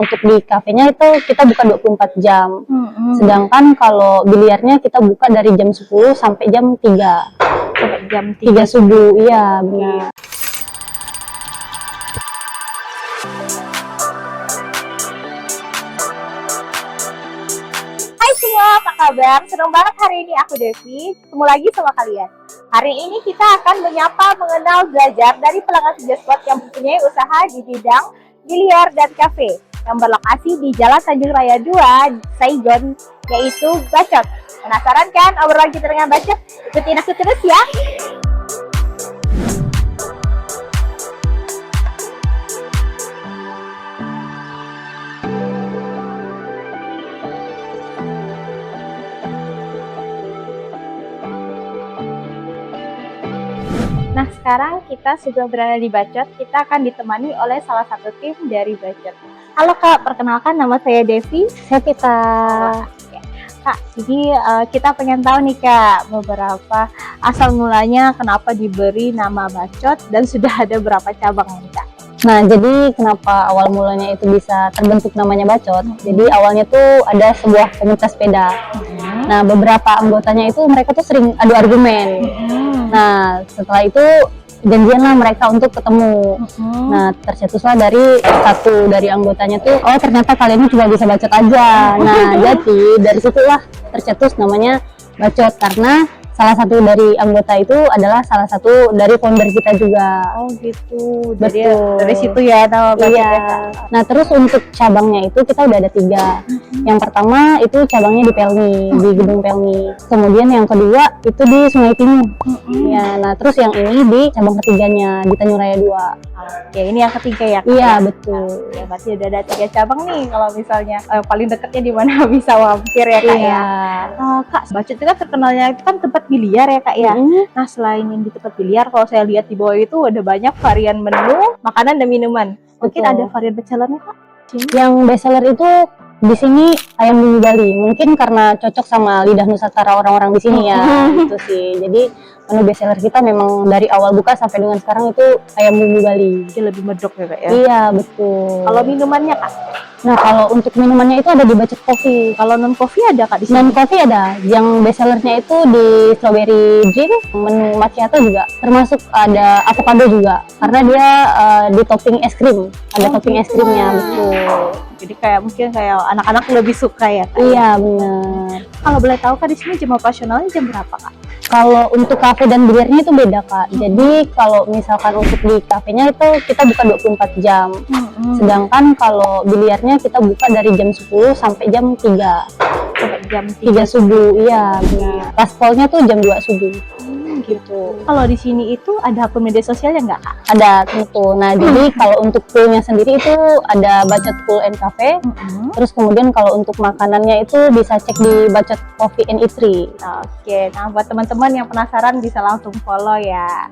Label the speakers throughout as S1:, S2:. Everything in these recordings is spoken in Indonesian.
S1: Untuk di kafenya itu kita buka 24 jam. Sedangkan kalau biliarnya kita buka dari jam 10 sampai jam 3.
S2: Sampai jam
S1: 3 subuh, iya benar.
S2: Hai semua, apa kabar? Senang banget hari ini aku Devi ketemu lagi sama kalian. Hari ini kita akan menyapa, mengenal, belajar dari pelanggan Spot yang mempunyai usaha di bidang biliar dan kafe yang berlokasi di Jalan Tanjung Raya 2, Saigon, yaitu Bacot. Penasaran kan obrolan kita dengan Bacot? Ikutin aku terus ya. Nah, sekarang kita sudah berada di Bacot. Kita akan ditemani oleh salah satu tim dari Bacot. Halo Kak, perkenalkan nama saya Devi.
S1: Saya kita
S2: Kak, jadi kita pengen tahu nih Kak, beberapa asal mulanya kenapa diberi nama Bacot dan sudah ada berapa cabang nih Kak?
S1: Nah, jadi kenapa awal mulanya itu bisa terbentuk namanya Bacot? Jadi awalnya tuh ada sebuah komunitas sepeda. Nah, beberapa anggotanya itu mereka tuh sering adu argumen. Nah, setelah itu janjianlah mereka untuk ketemu. Nah, tercetuslah dari satu dari anggotanya tuh, oh ternyata kalian ini cuma bisa bacot aja. Nah, jadi dari situlah tercetus namanya Bacot karena salah satu dari anggota itu adalah salah satu dari founder kita juga.
S2: Oh gitu, jadi
S1: Betul.
S2: dari situ ya nama Bacot
S1: Iya.
S2: ya Kak.
S1: Nah, terus untuk cabangnya itu kita udah ada 3. Yang pertama itu cabangnya di Pelni, di Gedung Pelni. Kemudian yang kedua itu di Sungai Timun. Ya, nah terus yang ini di cabang ketiganya di Tanjung Raya 2.
S2: Oke, ini yang ketiga ya Kak?
S1: Iya, betul.
S2: Ya, berarti udah ada 3 cabang nih. Kalau misalnya paling dekatnya di mana bisa mampir ya Kak
S1: Iya.
S2: ya. Kak, Bacot itu kan terkenalnya itu kan tempat biliar ya Kak ya. Nah, selain yang di tempat biliar, kalau saya lihat di bawah itu ada banyak varian menu, makanan dan minuman. Mungkin
S1: Betul.
S2: ada varian bestsellernya Kak?
S1: Yang bestseller itu di sini ayam bumbu Bali. Mungkin karena cocok sama lidah Nusantara orang-orang di sini ya. Gitu sih. Jadi menu bestseller kita memang dari awal buka sampai dengan sekarang itu ayam bumbu Bali.
S2: Jadi lebih medok ya Kak ya.
S1: Iya, betul.
S2: Kalau minumannya Kak?
S1: Nah, kalau untuk minumannya itu ada di Bacot Coffee.
S2: Kalau non coffee ada Kak di sini?
S1: Non coffee ada. Yang bestsellernya itu di strawberry drink, menu macchiato juga. Termasuk ada avocado juga. Karena dia di topping es krim. Ada topping es krimnya, betul.
S2: Jadi kayak mungkin kayak anak-anak lebih suka ya Kak.
S1: Iya, benar.
S2: Kalau boleh tahu Kak, di sini jam operasionalnya jam berapa Kak?
S1: Kalau untuk kafe dan biliarnya itu beda, Kak. Jadi kalau misalkan untuk di kafenya itu kita buka 24 jam. Sedangkan kalau biliarnya kita buka dari jam 10 sampai jam 3.
S2: Sampai jam
S1: 3 subuh, iya benar. Last call-nya tuh jam 2 subuh. Gitu.
S2: Kalau di sini itu ada akun media sosialnya nggak Kak?
S1: Ada tentu. Nah, jadi kalau untuk poolnya sendiri itu ada Bacot Pool and Cafe. Terus kemudian kalau untuk makanannya itu bisa cek di Bacot Coffee and Eatery.
S2: Oke, nah buat teman-teman yang penasaran bisa langsung follow ya.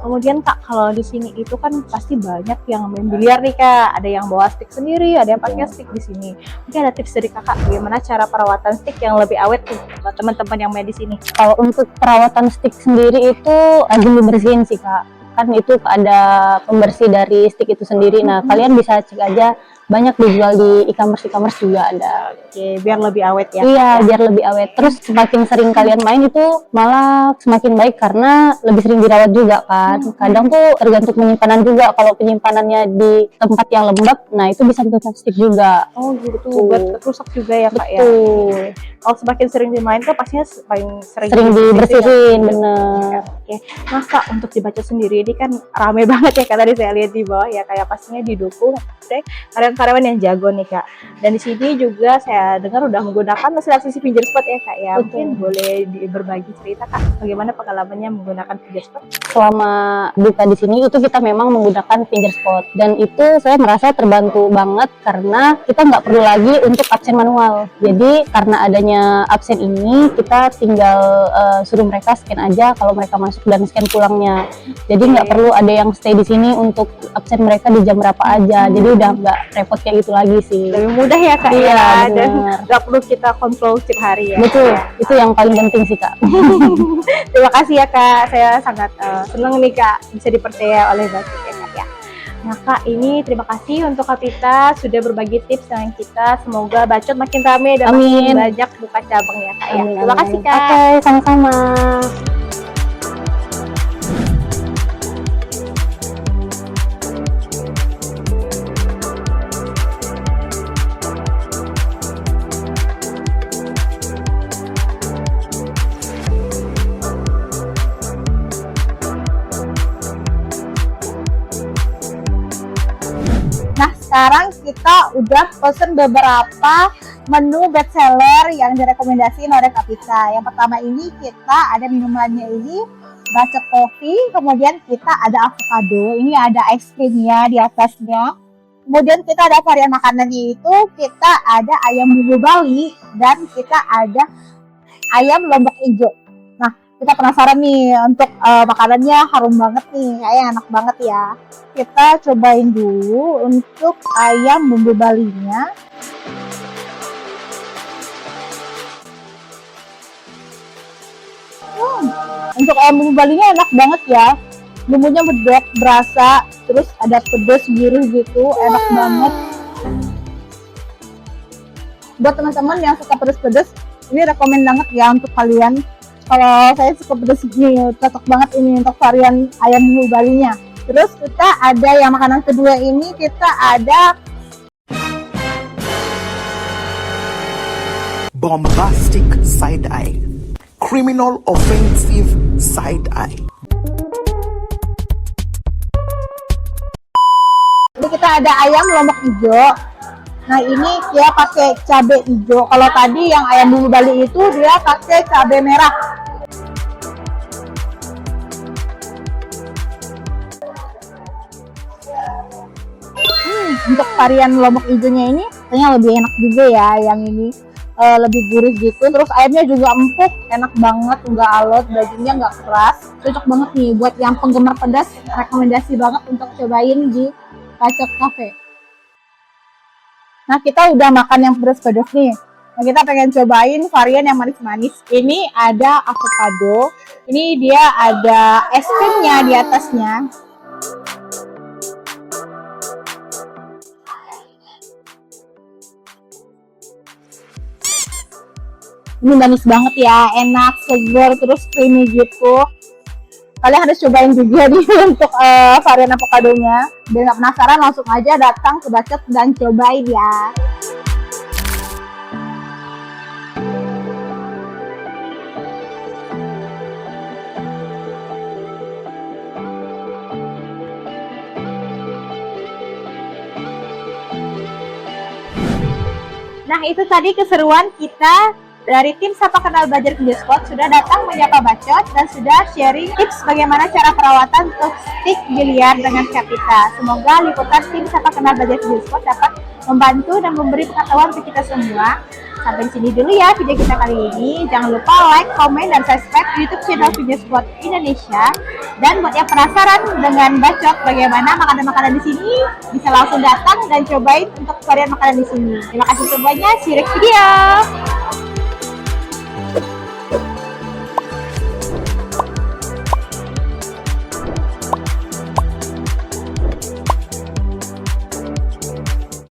S2: Kemudian Kak, kalau di sini itu kan pasti banyak yang main biliar nih Kak. Ada yang bawa stick sendiri, ada yang pakai stick di sini. Mungkin ada tips dari Kakak bagaimana cara perawatan stick yang lebih awet tuh buat teman-teman yang main di sini.
S1: Kalau untuk perawatan stick sendiri itu rajin dibersihin sih Kak. Kan itu ada pembersih dari stick itu sendiri. Nah, kalian bisa cek aja, banyak dijual di e-commerce juga ada.
S2: Oke, biar lebih awet ya.
S1: Iya, biar lebih awet. Terus semakin sering kalian main itu malah semakin baik karena lebih sering dirawat juga kan. Kadang tuh tergantung penyimpanan juga. Kalau penyimpanannya di tempat yang lembab, nah itu bisa merusak stick juga.
S2: Oh gitu, buat rusak juga ya Kak ya.
S1: Betul.
S2: Kalau semakin sering dimainkan pastinya paling sering
S1: Dibersihin, bener.
S2: Oke, nah Kak, untuk di Bacot sendiri ini kan rame banget ya Kak, tadi saya lihat di bawah ya, kayak pastinya didukung oleh karyawan-karyawan yang jago nih Kak. Dan di sini juga saya dengar udah menggunakan mesin aksesi finger spot ya Kak ya. Mungkin boleh berbagi cerita Kak, bagaimana pengalamannya menggunakan finger spot?
S1: Selama buka di sini itu kita memang menggunakan finger spot dan itu saya merasa terbantu banget karena kita nggak perlu lagi untuk absen manual. Jadi karena adanya absen ini kita tinggal suruh mereka scan aja kalau mereka masuk dan scan pulangnya. Jadi nggak perlu ada yang stay di sini untuk absen mereka di jam berapa aja. Jadi udah nggak repot kayak gitu lagi sih.
S2: Lebih mudah ya Kak
S1: Iya,
S2: ya, dan
S1: benar.
S2: nggak perlu kita kontrol setiap hari ya.
S1: Betul, itu yang paling penting sih Kak.
S2: Terima kasih ya Kak, saya sangat senang nih Kak bisa dipercaya oleh Bacot ya Kak ya. Nah Kak, ini terima kasih untuk Kak Prita sudah berbagi tips dengan kita. Semoga Bacot makin rame dan makin
S1: Amin.
S2: banyak buka cabang ya Kak ya.
S1: Amin,
S2: Terima kasih
S1: amin.
S2: Kak.
S1: Oke, sama-sama.
S2: Nah, sekarang kita udah pesen beberapa menu bestseller yang direkomendasiin oleh Kak Prita. Yang pertama ini kita ada minumannya ini Bacot Coffee, kemudian kita ada avocado, ini ada ice creamnya di atasnya. Kemudian kita ada varian makanannya itu, kita ada ayam bumbu Bali dan kita ada ayam lombok hijau. Nah, kita penasaran nih untuk makanannya harum banget nih, kayaknya enak banget ya. Kita cobain dulu untuk ayam bumbu Balinya. Untuk ayam bumbu Balinya enak banget ya. Bumbunya medok, berasa, terus ada pedas gurih gitu, enak banget. Buat teman-teman yang suka pedas-pedas, ini rekomen banget ya untuk kalian. Kalau saya suka pedas ini, cocok banget ini untuk varian ayam bumbu Balinya. Terus kita ada yang makanan kedua ini, kita ada
S3: bombastic side eye, criminal offensive side eye.
S2: ini kita ada ayam lombok hijau. Nah ini dia pakai cabai hijau. Kalau tadi yang ayam bumbu Bali itu dia pakai cabai merah. Untuk varian lombok hijaunya ini kayaknya lebih enak juga ya, yang ini lebih gurih gitu. Terus ayamnya juga empuk, enak banget, nggak alot, dagingnya nggak keras. Cocok banget nih buat yang penggemar pedas, rekomendasi banget untuk cobain di Bacot Cafe. Nah kita udah makan yang pedas-pedas nih. Nah kita pengen cobain varian yang manis-manis. Ini ada avocado, ini dia ada es krimnya di atasnya. Ini manis banget ya, enak, segar, terus creamy gitu. Kalian harus cobain juga nih untuk varian avokadonya. Biar nggak penasaran, langsung aja datang ke Bacot dan cobain ya. Nah itu tadi keseruan kita dari tim Sapa Kenal Belajar Kerja Spot, sudah datang menyapa Bacot dan sudah sharing tips bagaimana cara perawatan untuk stick biliar dengan Kak Prita. Semoga liputan tim Sapa Kenal Belajar Kerja Spot dapat membantu dan memberi pengetahuan untuk kita semua. Sampai sini dulu ya video kita kali ini. Jangan lupa like, komen, dan subscribe YouTube channel Video Spot Indonesia. Dan buat yang penasaran dengan Bacot bagaimana makanan-makanan di sini, bisa langsung datang dan cobain untuk varian makanan di sini. Terima kasih semuanya. See you next video.